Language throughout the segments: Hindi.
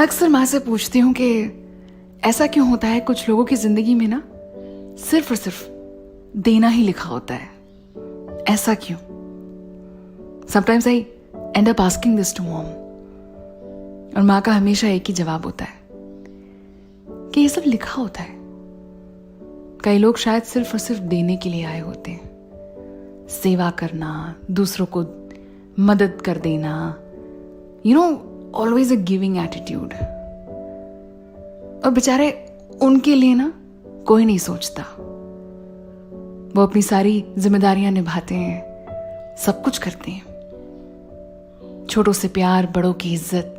अक्सर माँ से पूछती हूँ कि ऐसा क्यों होता है कुछ लोगों की जिंदगी में ना सिर्फ और सिर्फ देना ही लिखा होता है, ऐसा क्यों? Sometimes I end up asking this to mom, और माँ का हमेशा एक ही जवाब होता है कि ये सब लिखा होता है। कई लोग शायद सिर्फ और सिर्फ देने के लिए आए होते हैं, सेवा करना, दूसरों को मदद कर देना, ऑलवेज अ गिविंग एटीट्यूड। और बेचारे उनके लिए ना कोई नहीं सोचता। वो अपनी सारी जिम्मेदारियां निभाते हैं, सब कुछ करते हैं, छोटों से प्यार, बड़ों की इज्जत,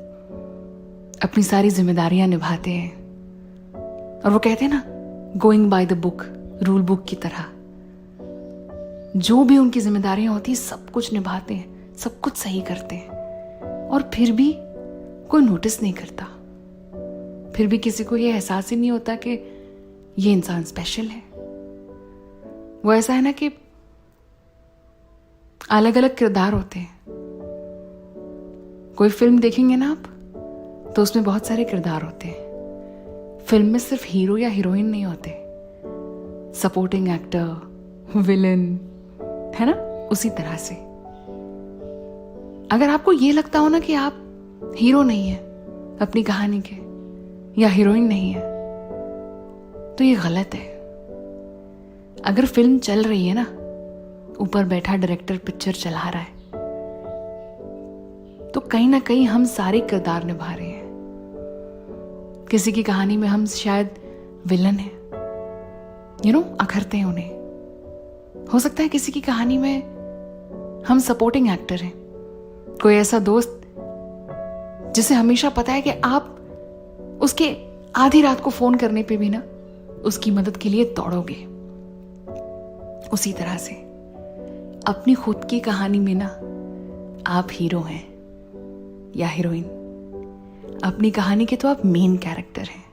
अपनी सारी जिम्मेदारियां निभाते हैं। और वो कहते हैं ना, going by the book, rule book की तरह जो भी उनकी जिम्मेदारियां होती है सब कुछ निभाते हैं, सब कुछ सही करते हैं। और फिर भी कोई नोटिस नहीं करता, फिर भी किसी को ये एहसास ही नहीं होता कि ये इंसान स्पेशल है। वो ऐसा है ना कि अलग अलग किरदार होते हैं। कोई फिल्म देखेंगे ना आप, तो उसमें बहुत सारे किरदार होते हैं। फिल्म में सिर्फ हीरो या हीरोइन नहीं होते, सपोर्टिंग एक्टर, विलन, है ना? उसी तरह से अगर आपको ये लगता हो ना कि आप हीरो नहीं है अपनी कहानी के, या हीरोइन नहीं है, तो ये गलत है। अगर फिल्म चल रही है ना, ऊपर बैठा डायरेक्टर पिक्चर चला रहा है, तो कहीं ना कहीं हम सारे किरदार निभा रहे हैं। किसी की कहानी में हम शायद विलन हैं, अखरते हैं उन्हें। हो सकता है किसी की कहानी में हम सपोर्टिंग एक्टर हैं। कोई ऐसा दोस्त जिसे हमेशा पता है कि आप उसके आधी रात को फोन करने पे भी ना उसकी मदद के लिए दौड़ोगे। उसी तरह से अपनी खुद की कहानी में ना आप हीरो हैं या हीरोइन, अपनी कहानी के तो आप मेन कैरेक्टर हैं।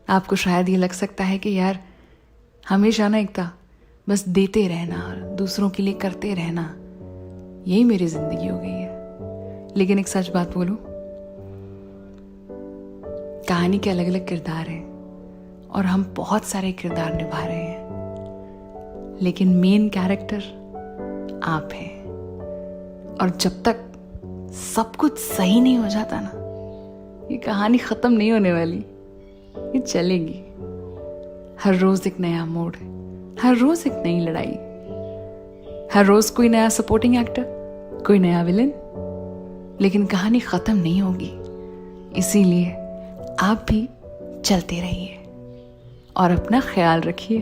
आपको शायद ये लग सकता है कि यार हमेशा ना एकता बस देते रहना और दूसरों के लिए करते रहना, यही मेरी जिंदगी हो गई है। लेकिन एक सच बात बोलूं, कहानी के अलग अलग किरदार हैं और हम बहुत सारे किरदार निभा रहे हैं, लेकिन मेन कैरेक्टर आप हैं। और जब तक सब कुछ सही नहीं हो जाता ना, ये कहानी खत्म नहीं होने वाली, ये चलेगी। हर रोज एक नया मोड़, हर रोज एक नई लड़ाई, हर रोज कोई नया सपोर्टिंग एक्टर, कोई नया विलन, लेकिन कहानी खत्म नहीं होगी। इसीलिए आप भी चलते रहिए और अपना ख्याल रखिए।